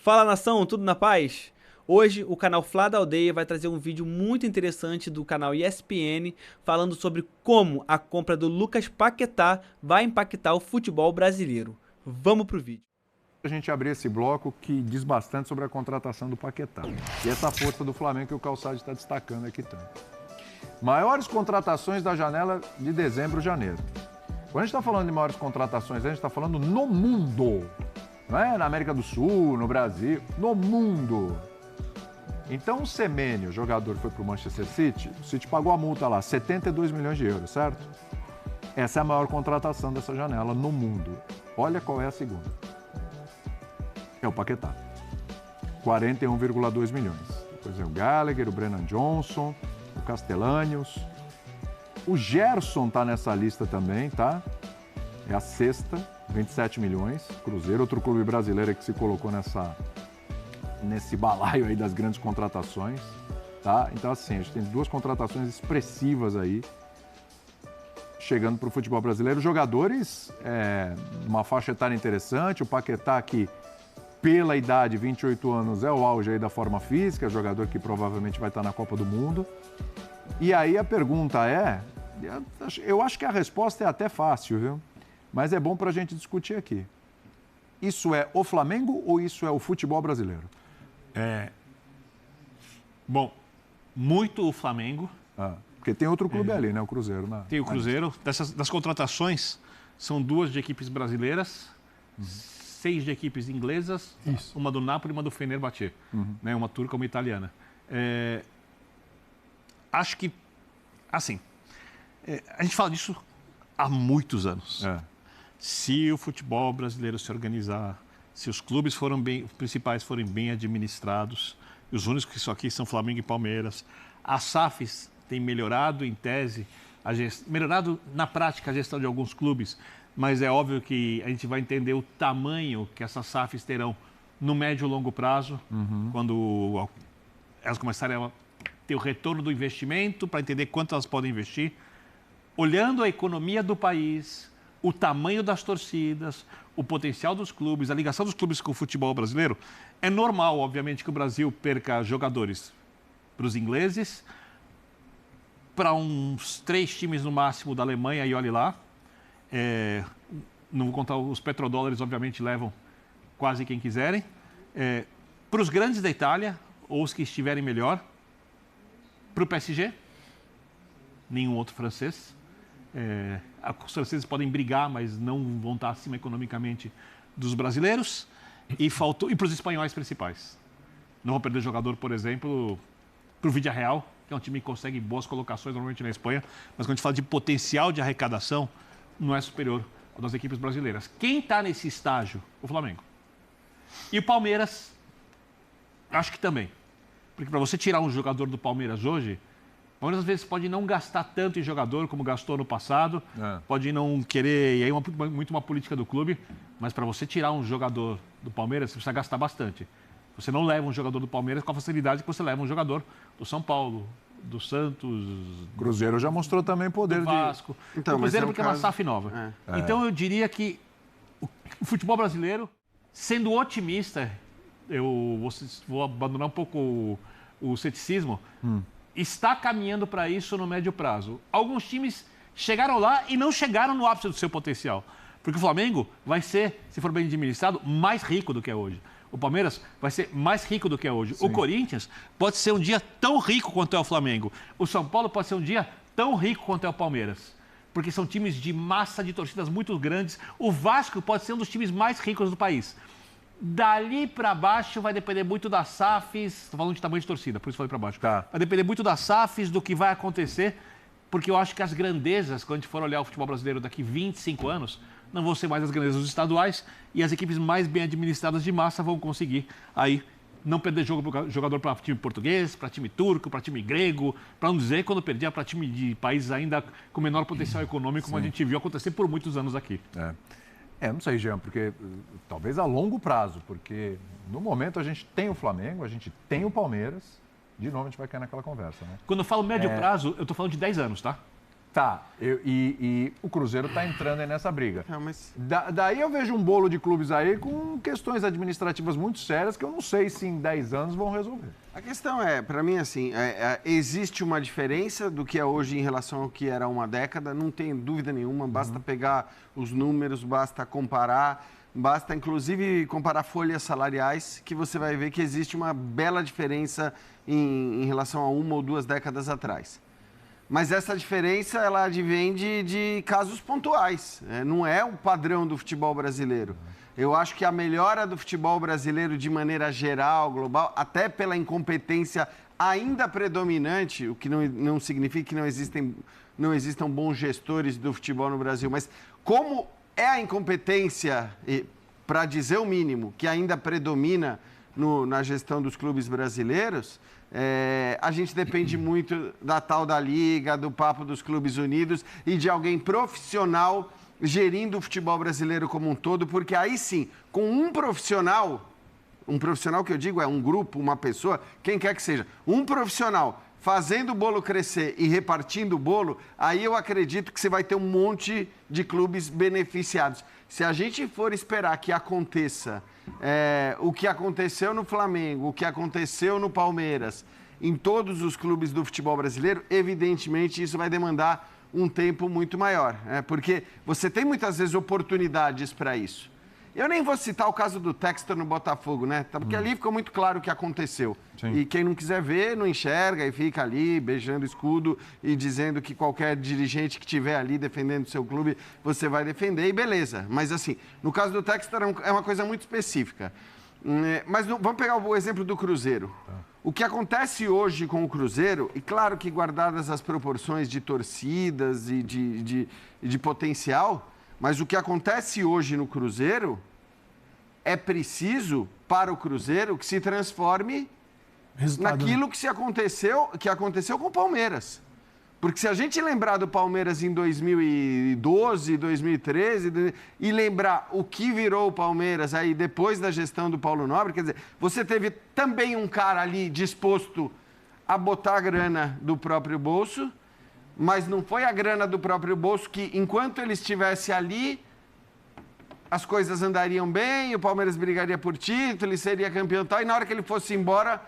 Fala nação, tudo na paz? Hoje o canal Fla da Aldeia vai trazer um vídeo muito interessante do canal ESPN falando sobre como a compra do Lucas Paquetá vai impactar o futebol brasileiro. Vamos pro vídeo. A gente abrir esse bloco que diz bastante sobre a contratação do Paquetá. E essa força do Flamengo que o Calçade está destacando aqui tanto. Maiores contratações da janela de dezembro, janeiro. Quando a gente está falando de maiores contratações, a gente está falando no mundo. Não é na América do Sul, no Brasil, no mundo. Então o Semenyo, o jogador que foi para o Manchester City, o City pagou a multa lá, 72 milhões de euros, certo? Essa é a maior contratação dessa janela no mundo. Olha qual é a segunda. É o Paquetá. 41,2 milhões. Depois é o Gallagher, o Brennan Johnson, o Castellanos. O Gerson tá nessa lista também, tá? É a sexta, 27 milhões. Cruzeiro, outro clube brasileiro que se colocou nesse balaio aí das grandes contratações, tá? Então, assim, a gente tem duas contratações expressivas aí chegando para o futebol brasileiro. Jogadores, uma faixa etária interessante. O Paquetá, que pela idade, 28 anos, é o auge aí da forma física, jogador que provavelmente vai estar na Copa do Mundo. E aí a pergunta eu acho que a resposta é até fácil, viu? Mas é bom para a gente discutir aqui. Isso é o Flamengo ou isso é o futebol brasileiro? Bom, muito o Flamengo. Porque tem outro clube ali, né? O Cruzeiro. Tem o Cruzeiro. Das contratações, são duas de equipes brasileiras, 6 de equipes inglesas, uma do Napoli e uma do Fenerbahçe, né? Uma turca e uma italiana. Acho que, assim, a gente fala disso há muitos anos. Se o futebol brasileiro se organizar, se os clubes principais forem bem administrados, e os únicos que estão aqui são Flamengo e Palmeiras, as SAFs têm melhorado em tese, melhorado na prática a gestão de alguns clubes, mas é óbvio que a gente vai entender o tamanho que essas SAFs terão no médio e longo prazo, quando elas começarem a ter o retorno do investimento, para entender quanto elas podem investir, olhando a economia do país, o tamanho das torcidas, o potencial dos clubes, a ligação dos clubes com o futebol brasileiro. É normal, obviamente, que o Brasil perca jogadores para os ingleses, para uns 3 times no máximo da Alemanha, e olhe lá. Não vou contar, os petrodólares, obviamente, levam quase quem quiserem. Para os grandes da Itália, ou os que estiverem melhor. Para o PSG, nenhum outro francês. Os franceses podem brigar, mas não vão estar acima economicamente dos brasileiros. E para os espanhóis principais. Não vão perder jogador, por exemplo, para o Villarreal, que é um time que consegue boas colocações normalmente na Espanha, mas quando a gente fala de potencial de arrecadação, não é superior ao das equipes brasileiras. Quem está nesse estágio? O Flamengo. E o Palmeiras, acho que também. Porque para você tirar um jogador do Palmeiras hoje, o Palmeiras às vezes pode não gastar tanto em jogador como gastou no passado, pode não querer, e aí é muito uma política do clube, mas para você tirar um jogador do Palmeiras, você precisa gastar bastante. Você não leva um jogador do Palmeiras com a facilidade que você leva um jogador do São Paulo, do Santos... Cruzeiro já mostrou também poder do Vasco. Então, o Cruzeiro porque é uma SAF nova. Então eu diria que o futebol brasileiro, sendo otimista, eu vou abandonar um pouco o ceticismo, está caminhando para isso no médio prazo. Alguns times chegaram lá e não chegaram no ápice do seu potencial. Porque o Flamengo vai ser, se for bem administrado, mais rico do que é hoje. O Palmeiras vai ser mais rico do que é hoje. Sim. O Corinthians pode ser um dia tão rico quanto é o Flamengo. O São Paulo pode ser um dia tão rico quanto é o Palmeiras. Porque são times de massa de torcidas muito grandes. O Vasco pode ser um dos times mais ricos do país. Dali para baixo vai depender muito das SAFs, estou falando de tamanho de torcida, por isso falei para baixo. Vai depender muito das SAFs, do que vai acontecer, porque eu acho que as grandezas, quando a gente for olhar o futebol brasileiro daqui 25 anos, não vão ser mais as grandezas dos estaduais, e as equipes mais bem administradas de massa vão conseguir aí não perder jogador para time português, para time turco, para time grego, para não dizer quando perdia para time de países ainda com menor potencial econômico, como a gente viu acontecer por muitos anos aqui. Não sei, Jean, porque talvez a longo prazo, porque no momento a gente tem o Flamengo, a gente tem o Palmeiras, de novo a gente vai cair naquela conversa, né? Quando eu falo médio prazo, eu estou falando de 10 anos, tá? Tá, e o Cruzeiro está entrando aí nessa briga. Mas... Daí eu vejo um bolo de clubes aí com questões administrativas muito sérias que eu não sei se em 10 anos vão resolver. A questão é, para mim, assim, existe uma diferença do que é hoje em relação ao que era há uma década, não tem dúvida nenhuma, basta pegar os números, basta comparar, basta inclusive comparar folhas salariais, que você vai ver que existe uma bela diferença em relação a 1 ou 2 décadas atrás. Mas essa diferença, ela advém de casos pontuais, não é o padrão do futebol brasileiro. Eu acho que a melhora do futebol brasileiro de maneira geral, global, até pela incompetência ainda predominante, o que não significa que não existam bons gestores do futebol no Brasil, mas como é a incompetência, para dizer o mínimo, que ainda predomina na gestão dos clubes brasileiros, a gente depende muito da tal da Liga, do papo dos clubes unidos e de alguém profissional gerindo o futebol brasileiro como um todo, porque aí sim, com um profissional que eu digo é um grupo, uma pessoa, quem quer que seja, um profissional fazendo o bolo crescer e repartindo o bolo, aí eu acredito que você vai ter um monte de clubes beneficiados. Se a gente for esperar que aconteça o que aconteceu no Flamengo, o que aconteceu no Palmeiras, em todos os clubes do futebol brasileiro, evidentemente isso vai demandar um tempo muito maior, porque você tem muitas vezes oportunidades para isso. Eu nem vou citar o caso do Textor no Botafogo, né? Porque ali ficou muito claro o que aconteceu. Sim. E quem não quiser ver, não enxerga e fica ali beijando o escudo e dizendo que qualquer dirigente que estiver ali defendendo o seu clube, você vai defender e beleza. Mas assim, no caso do Textor é uma coisa muito específica. Mas vamos pegar o exemplo do Cruzeiro. O que acontece hoje com o Cruzeiro, e claro que guardadas as proporções de torcidas e de potencial, mas o que acontece hoje no Cruzeiro é preciso, para o Cruzeiro, que se transforme naquilo que aconteceu com o Palmeiras. Porque se a gente lembrar do Palmeiras em 2012, 2013, e lembrar o que virou o Palmeiras aí depois da gestão do Paulo Nobre, quer dizer, você teve também um cara ali disposto a botar a grana do próprio bolso, mas não foi a grana do próprio bolso que, enquanto ele estivesse ali, as coisas andariam bem, o Palmeiras brigaria por título, ele seria campeão e tal, e na hora que ele fosse embora,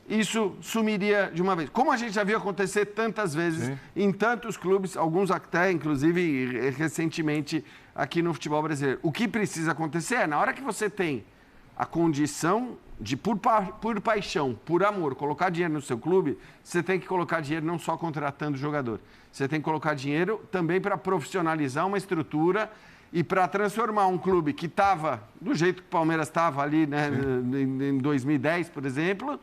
isso sumiria de uma vez. Como a gente já viu acontecer tantas vezes, sim, em tantos clubes, alguns até, inclusive, recentemente aqui no futebol brasileiro. O que precisa acontecer é, na hora que você tem a condição de, por paixão, por amor, colocar dinheiro no seu clube, você tem que colocar dinheiro não só contratando jogador. Você tem que colocar dinheiro também para profissionalizar uma estrutura e para transformar um clube que estava do jeito que o Palmeiras estava ali, né, em 2010, por exemplo,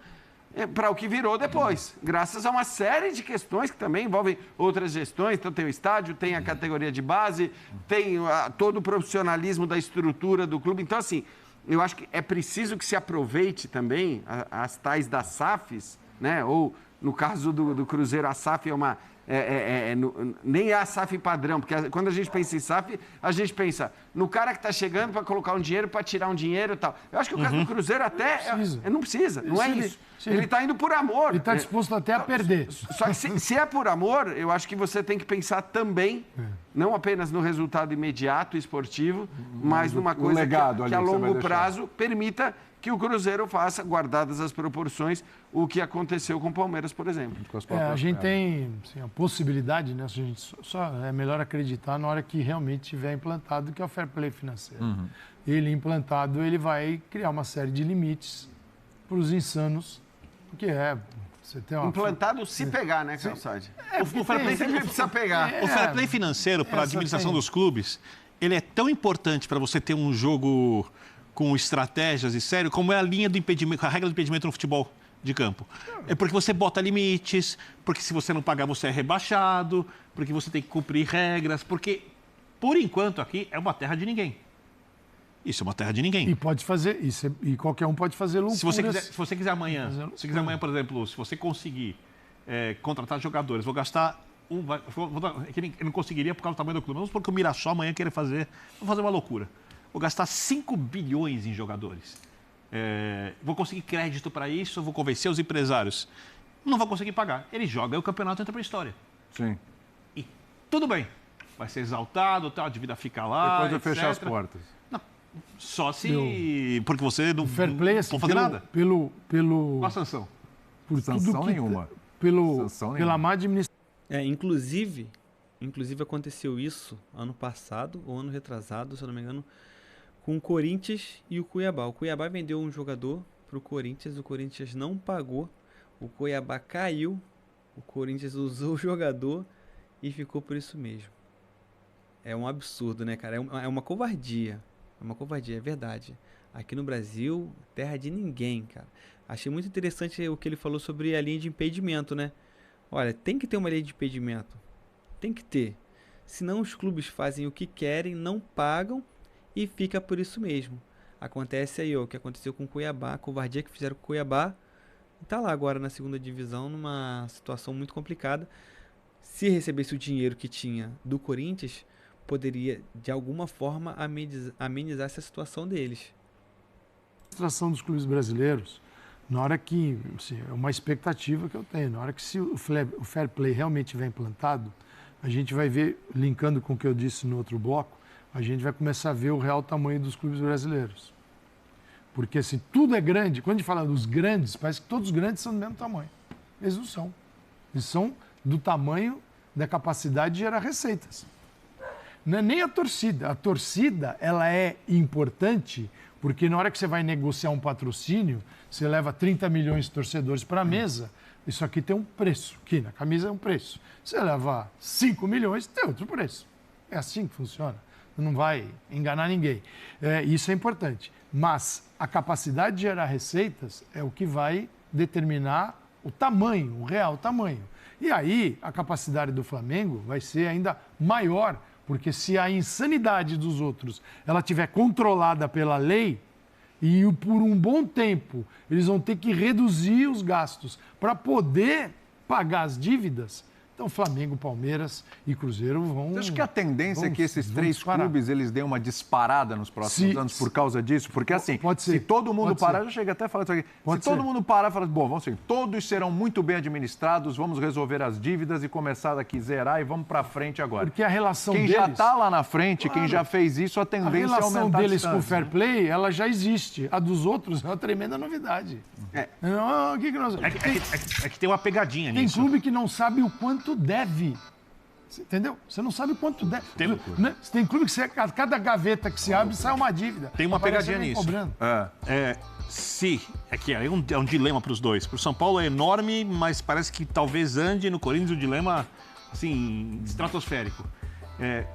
para o que virou depois, graças a uma série de questões que também envolvem outras gestões. Então tem o estádio, tem a categoria de base, tem todo o profissionalismo da estrutura do clube. Então, assim, eu acho que é preciso que se aproveite também as tais das SAFs, né? Ou, no caso do Cruzeiro, a SAF é uma... nem é a SAF padrão, porque quando a gente pensa em SAF, a gente pensa no cara que está chegando para colocar um dinheiro, para tirar um dinheiro e tal. Eu acho que o caso do Cruzeiro até não precisa, não é isso. Ele está indo por amor. Ele está disposto até a perder. Só que se é por amor, eu acho que você tem que pensar também, não apenas no resultado imediato esportivo, mas numa coisa que a longo prazo permita que o Cruzeiro faça, guardadas as proporções, o que aconteceu com o Palmeiras, por exemplo. A gente tem assim, a possibilidade, né? A gente só é melhor acreditar na hora que realmente tiver implantado, que é o fair play financeiro. Ele implantado, ele vai criar uma série de limites para os insanos, porque você tem uma... Implantado se pegar, né, Calçade? O fair play sempre precisa pegar. O fair play financeiro para a administração dos clubes, ele é tão importante para você ter um jogo com estratégias e sério, como é a linha do impedimento, a regra do impedimento no futebol de campo. É porque você bota limites, porque se você não pagar você é rebaixado, porque você tem que cumprir regras, porque, por enquanto, aqui é uma terra de ninguém. Isso é uma terra de ninguém. E pode fazer, e qualquer um pode fazer loucuras. Se você quiser amanhã, por exemplo, se você conseguir contratar jogadores, vou gastar... eu não conseguiria por causa do tamanho do clube. Vamos supor que o Mirassol amanhã querer fazer uma loucura. Vou gastar 5 bilhões em jogadores. Vou conseguir crédito para isso, vou convencer os empresários. Não vou conseguir pagar. Ele joga e o campeonato entra para a história. Sim. E tudo bem. Vai ser exaltado, tal, a dívida fica lá, depois vai fechar as portas. Não, só se... Porque você não fair play, assim, não fazer nada. Qual a sanção? Por sanção tudo que, nenhuma. Pela má administração. Inclusive aconteceu isso ano passado, ou ano retrasado, se eu não me engano, com o Corinthians e o Cuiabá. O Cuiabá vendeu um jogador pro Corinthians, o Corinthians não pagou, o Cuiabá caiu, o Corinthians usou o jogador e ficou por isso mesmo. É um absurdo, né, cara? É uma covardia. É uma covardia, é verdade. Aqui no Brasil, terra de ninguém, cara. Achei muito interessante o que ele falou sobre a linha de impedimento, né? Olha, tem que ter uma linha de impedimento. Tem que ter. Senão os clubes fazem o que querem, não pagam e fica por isso mesmo. Acontece aí, ó, o que aconteceu com o Cuiabá, a covardia que fizeram com o Cuiabá. Tá lá agora na segunda divisão, numa situação muito complicada. Se recebesse o dinheiro que tinha do Corinthians, poderia, de alguma forma, amenizar essa situação deles. A situação dos clubes brasileiros, na hora que, assim, é uma expectativa que eu tenho, na hora que se o fair play realmente estiver implantado, a gente vai ver, linkando com o que eu disse no outro bloco, a gente vai começar a ver o real tamanho dos clubes brasileiros. Porque, assim, tudo é grande. Quando a gente fala dos grandes, parece que todos os grandes são do mesmo tamanho. Eles não são. Eles são do tamanho da capacidade de gerar receitas. Não é nem a torcida. A torcida, ela é importante porque na hora que você vai negociar um patrocínio, você leva 30 milhões de torcedores para a mesa, isso aqui tem um preço. Aqui na camisa é um preço. Você leva 5 milhões, tem outro preço. É assim que funciona. Não vai enganar ninguém. Isso é importante. Mas a capacidade de gerar receitas é o que vai determinar o tamanho, o real tamanho. E aí, a capacidade do Flamengo vai ser ainda maior, porque se a insanidade dos outros ela estiver controlada pela lei, e por um bom tempo eles vão ter que reduzir os gastos para poder pagar as dívidas, então Flamengo, Palmeiras e Cruzeiro vão... Você acha que a tendência é que esses três clubes eles deem uma disparada nos próximos anos por causa disso? Porque assim, se todo mundo parar, já chega até a falar isso aqui, se todo mundo parar e falar, bom, vamos seguir, todos serão muito bem administrados, vamos resolver as dívidas e começar daqui zerar e vamos para frente agora. Porque a relação quem deles... já está lá na frente, quem já fez isso, a tendência é aumentar a relação deles com o fair play, ela já existe. A dos outros é uma tremenda novidade. É que tem uma pegadinha nisso. Tem clube que não sabe o quanto deve. Entendeu? Você não sabe o quanto deve. Tem clube que cada gaveta que se abre sai uma dívida. Tem uma pegadinha nisso. É um dilema para os dois. Para o São Paulo é enorme, mas parece que talvez ande no Corinthians um dilema assim, estratosférico.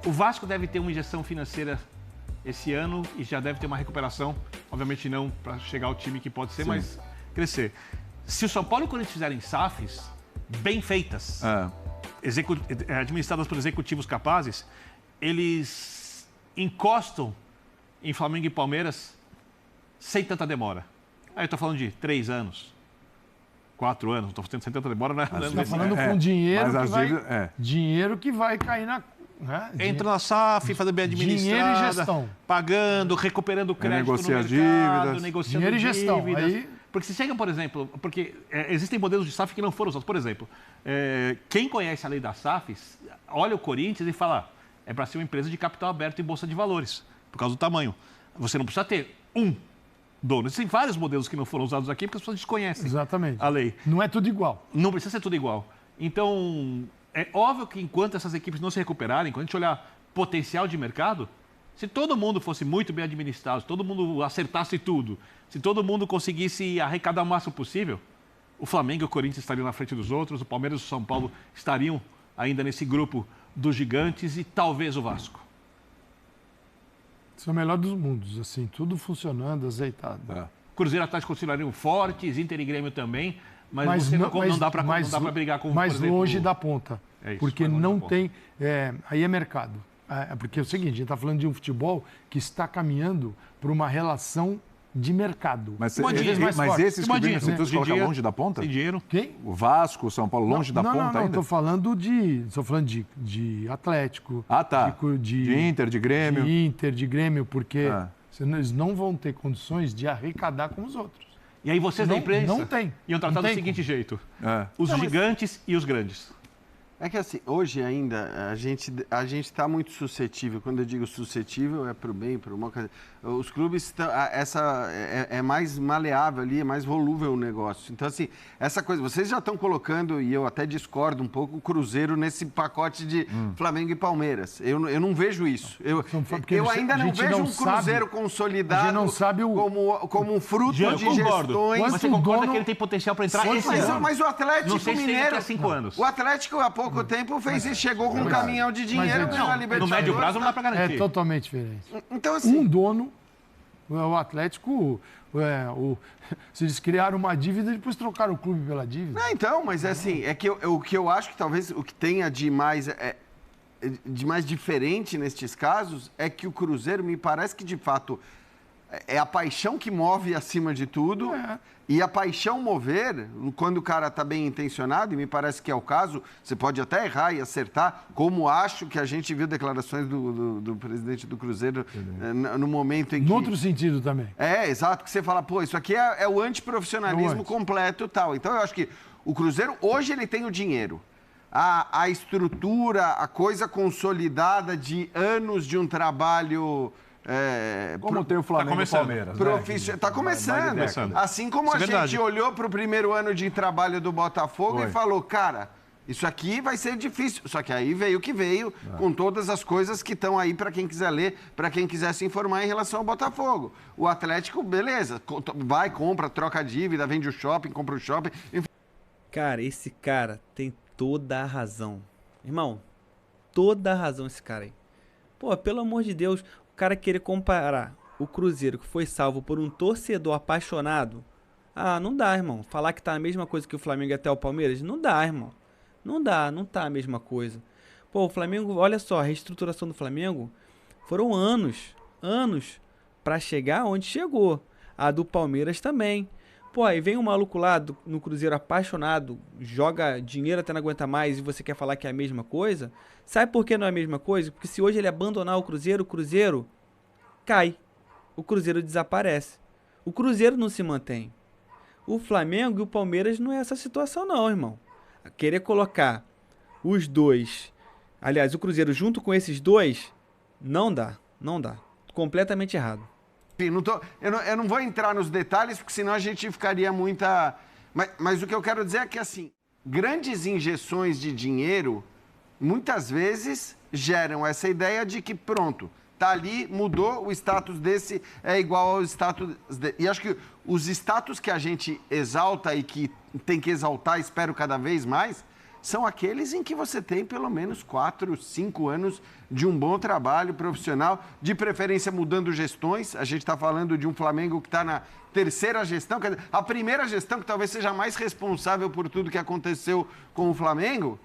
O Vasco deve ter uma injeção financeira esse ano e já deve ter uma recuperação. Obviamente não para chegar ao time que pode ser, mas crescer. Se o São Paulo e o Corinthians fizerem SAFs bem feitas, administradas por executivos capazes, eles encostam em Flamengo e Palmeiras sem tanta demora. Aí eu estou falando de 3 anos, 4 anos, não estou falando sem tanta demora. Você está falando com dinheiro que vai cair na... Entra na SAF, fazer bem administrada, dinheiro e gestão. Pagando, recuperando crédito negocia no mercado, dívidas. negociando dinheiro e gestão. dívidas. Aí... Porque se chega, por exemplo, existem modelos de SAF que não foram usados. Por exemplo, quem conhece a lei das SAFs, olha o Corinthians e fala, é para ser uma empresa de capital aberto em bolsa de valores, por causa do tamanho. Você não precisa ter um dono. Existem vários modelos que não foram usados aqui porque as pessoas desconhecem a lei. Não é tudo igual. Não precisa ser tudo igual. Então, é óbvio que enquanto essas equipes não se recuperarem, quando a gente olhar potencial de mercado, se todo mundo fosse muito bem administrado, se todo mundo acertasse tudo, se todo mundo conseguisse arrecadar o máximo possível, o Flamengo e o Corinthians estariam na frente dos outros, o Palmeiras e o São Paulo estariam ainda nesse grupo dos gigantes e talvez o Vasco. Isso é o melhor dos mundos, assim, tudo funcionando, azeitado. Cruzeiro e Atlético continuariam fortes, Inter e Grêmio também, mas não dá para brigar com... Mais por exemplo, longe da ponta, porque não tem... aí é mercado. Porque é o seguinte, a gente está falando de um futebol que está caminhando para uma relação de mercado. Mas esses que vêm nesse todos colocam longe da ponta? Tem dinheiro. Quem? O Vasco, o São Paulo, longe da ponta ainda? Não, estou falando de Atlético. De Inter, de Grêmio. De Inter, de Grêmio, porque eles não vão ter condições de arrecadar com os outros. E aí vocês da imprensa iam tratar do seguinte jeito. Os gigantes e os grandes. É que assim, hoje ainda a gente está muito suscetível. Quando eu digo suscetível, é para o bem, para o mal. Os clubes estão. É mais maleável ali, é mais volúvel o negócio. Então, assim, essa coisa, vocês já estão colocando, e eu até discordo um pouco, o Cruzeiro nesse pacote de Flamengo e Palmeiras. Eu não vejo isso. Eu ainda não vejo um Cruzeiro consolidado não sabe como um fruto de gestões. Mas você concorda que ele tem potencial para entrar esse ano? Mas o Atlético não sei se Mineiro. Tem 5 anos. O Atlético há pouco tempo fez isso, chegou com um caminhão de dinheiro pela Libertadores. No médio prazo não dá para garantir. É totalmente diferente. Então, assim, um dono, o Atlético, eles criaram uma dívida e depois trocaram o clube pela dívida. Então, mas assim, é que o que eu acho que talvez o que tenha de mais diferente nestes casos é que o Cruzeiro me parece que de fato é a paixão que move acima de tudo. E a paixão mover, quando o cara está bem intencionado, e me parece que é o caso, você pode até errar e acertar, como acho que a gente viu declarações do presidente do Cruzeiro no momento em que... No outro sentido também. Exato, que você fala, pô, isso aqui é o antiprofissionalismo completo e tal. Então, eu acho que o Cruzeiro, hoje, ele tem o dinheiro. A estrutura, a coisa consolidada de anos de um trabalho... Como tem o Flamengo e o Palmeiras. Está começando. Assim como a gente olhou para o primeiro ano de trabalho do Botafogo e falou, cara, isso aqui vai ser difícil. Só que aí veio o que veio, com todas as coisas que estão aí para quem quiser ler, para quem quiser se informar em relação ao Botafogo. O Atlético, beleza, vai, compra, troca dívida, vende o shopping, compra o shopping. Cara, esse cara tem toda a razão. Irmão, toda a razão esse cara aí. Pô, pelo amor de Deus... O cara querer comparar o Cruzeiro, que foi salvo por um torcedor apaixonado, não dá, irmão. Falar que tá a mesma coisa que o Flamengo e até o Palmeiras, não dá, irmão. Não tá a mesma coisa. Pô, o Flamengo, olha só, a reestruturação do Flamengo foram anos pra chegar onde chegou. A do Palmeiras também. Pô, aí vem um maluco lá no Cruzeiro apaixonado, joga dinheiro até não aguenta mais e você quer falar que é a mesma coisa? Sabe por que não é a mesma coisa? Porque se hoje ele abandonar o Cruzeiro cai. O Cruzeiro desaparece. O Cruzeiro não se mantém. O Flamengo e o Palmeiras não é essa situação não, irmão. Querer colocar os dois, aliás, o Cruzeiro junto com esses dois, não dá. Completamente errado. Eu não vou entrar nos detalhes, porque senão a gente ficaria muita... Mas o que eu quero dizer é que, assim, grandes injeções de dinheiro, muitas vezes, geram essa ideia de que, pronto, tá ali, mudou, o status desse é igual ao status... E acho que os status que a gente exalta e que tem que exaltar, espero cada vez mais, são aqueles em que você tem pelo menos 4, 5 anos de um bom trabalho profissional, de preferência mudando gestões. A gente está falando de um Flamengo que está na terceira gestão, quer dizer, a primeira gestão que talvez seja mais responsável por tudo que aconteceu com o Flamengo,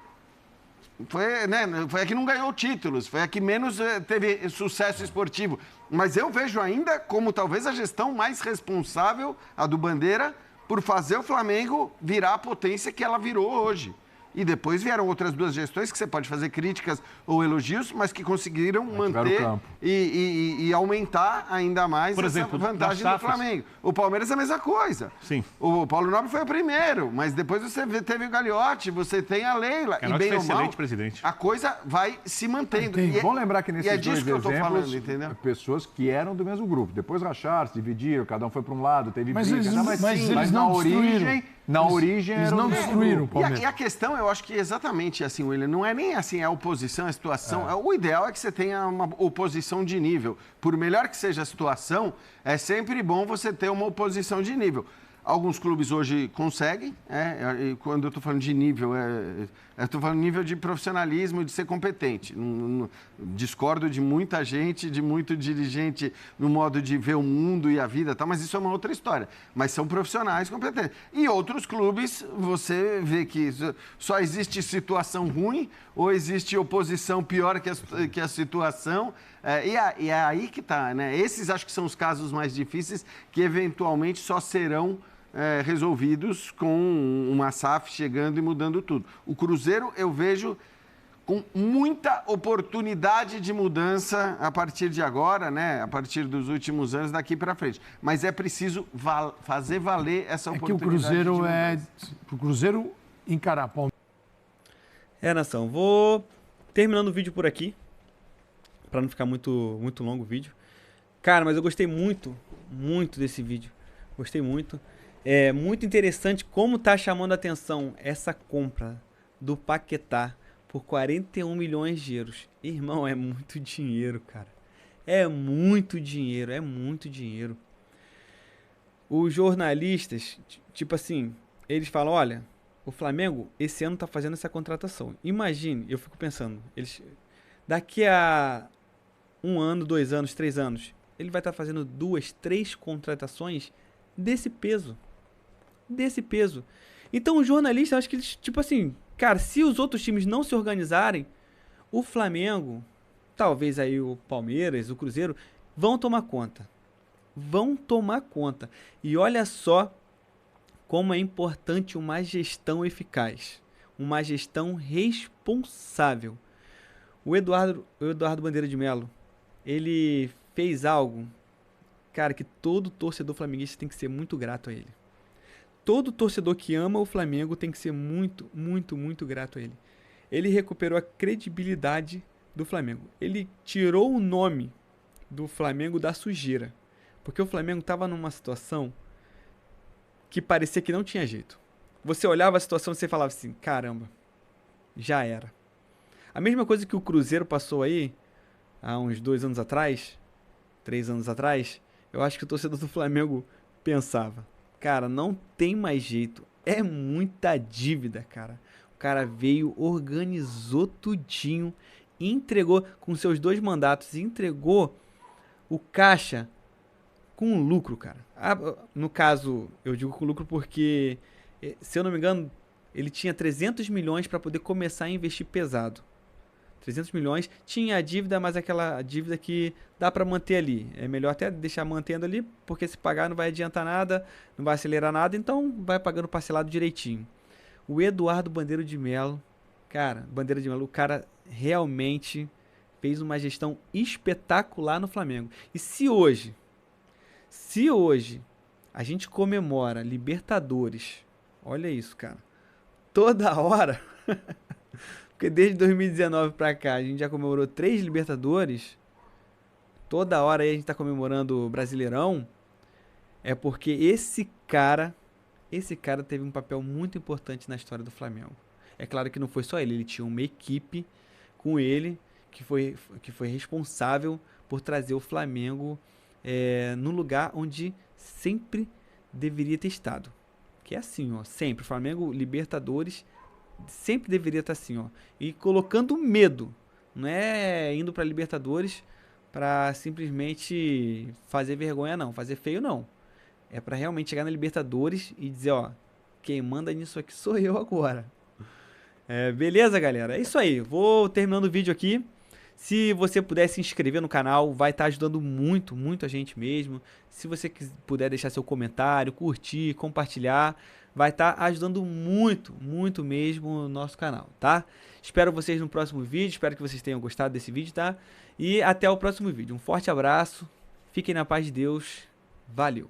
foi a que não ganhou títulos, foi a que menos teve sucesso esportivo. Mas eu vejo ainda como talvez a gestão mais responsável, a do Bandeira, por fazer o Flamengo virar a potência que ela virou hoje. E depois vieram outras duas gestões que você pode fazer críticas ou elogios, mas que conseguiram manter e aumentar ainda mais essa vantagem do Flamengo. O Palmeiras é a mesma coisa. Sim. O Paulo Nobre foi o primeiro, mas depois você teve o Gagliotti, você tem a Leila. E bem ou mal, presidente. A coisa vai se mantendo. Vamos lembrar que nesses dois exemplos, falando, entendeu? Pessoas que eram do mesmo grupo. Depois racharam, se dividiram, cada um foi para um lado, teve mas briga. Eles não destruíram. Na origem eles não destruíram o Palmeiras. E a questão, eu acho que exatamente assim, William, não é nem assim a oposição, a situação. O ideal é que você tenha uma oposição de nível. Por melhor que seja a situação, é sempre bom você ter uma oposição de nível. Alguns clubes hoje conseguem, e quando eu estou falando de nível, eu estou falando de nível de profissionalismo e de ser competente. Discordo de muita gente, de muito dirigente no modo de ver o mundo e a vida, mas isso é uma outra história. Mas são profissionais competentes. E outros clubes, você vê que só existe situação ruim ou existe oposição pior que a situação. E é aí que está, né? Esses acho que são os casos mais difíceis que eventualmente só serão resolvidos com uma SAF chegando e mudando tudo. O Cruzeiro eu vejo com muita oportunidade de mudança a partir de agora, né? A partir dos últimos anos daqui para frente. Mas é preciso fazer valer essa oportunidade. Que o Cruzeiro o Cruzeiro encarar Palmeiras. Nação, vou terminando o vídeo por aqui, pra não ficar muito longo o vídeo. Cara, mas eu gostei muito desse vídeo. Gostei muito. É muito interessante como tá chamando a atenção essa compra do Paquetá por 41 milhões de euros. Irmão, é muito dinheiro, cara. É muito dinheiro, é muito dinheiro. Os jornalistas, tipo assim, eles falam, olha, o Flamengo esse ano tá fazendo essa contratação. Imagine, eu fico pensando, daqui a 1 ano, 2 anos, 3 anos, ele vai estar fazendo 2, 3 contratações desse peso. Desse peso. Então os jornalistas, acho que eles, tipo assim, cara, se os outros times não se organizarem, o Flamengo, talvez aí o Palmeiras, o Cruzeiro, vão tomar conta. Vão tomar conta. E olha só como é importante uma gestão eficaz. Uma gestão responsável. O Eduardo Bandeira de Melo, ele fez algo, cara, que todo torcedor flamenguista tem que ser muito grato a ele. Todo torcedor que ama o Flamengo tem que ser muito grato a ele. Ele recuperou a credibilidade do Flamengo. Ele tirou o nome do Flamengo da sujeira. Porque o Flamengo estava numa situação que parecia que não tinha jeito. Você olhava a situação e você falava assim, caramba, já era. A mesma coisa que o Cruzeiro passou aí, há uns 2 anos atrás, 3 anos atrás, eu acho que o torcedor do Flamengo pensava, cara, não tem mais jeito, é muita dívida, cara. O cara veio, organizou tudinho, entregou com seus 2 mandatos, entregou o caixa com lucro, cara. No caso, eu digo com lucro porque, se eu não me engano, ele tinha 300 milhões para poder começar a investir pesado. 300 milhões, tinha a dívida, mas aquela dívida que dá para manter ali. É melhor até deixar mantendo ali, porque se pagar não vai adiantar nada, não vai acelerar nada, então vai pagando parcelado direitinho. O Eduardo Bandeira de Melo, o cara realmente fez uma gestão espetacular no Flamengo. E se hoje a gente comemora Libertadores, olha isso, cara, toda hora... Porque desde 2019 pra cá a gente já comemorou 3 Libertadores. Toda hora aí a gente tá comemorando o Brasileirão. É porque esse cara teve um papel muito importante na história do Flamengo. É claro que não foi só ele tinha uma equipe com ele que foi responsável por trazer o Flamengo no lugar onde sempre deveria ter estado. Que é assim, ó, sempre. Flamengo, Libertadores... sempre deveria estar assim, ó, e colocando medo, não é indo para Libertadores para simplesmente fazer vergonha não, fazer feio não, é para realmente chegar na Libertadores e dizer, ó, quem manda nisso aqui sou eu agora. Beleza, galera? É isso aí, vou terminando o vídeo aqui. Se você puder se inscrever no canal, vai estar ajudando muito a gente mesmo. Se você puder deixar seu comentário, curtir, compartilhar, vai estar ajudando muito mesmo o nosso canal, tá? Espero vocês no próximo vídeo, espero que vocês tenham gostado desse vídeo, tá? E até o próximo vídeo. Um forte abraço, fiquem na paz de Deus, valeu!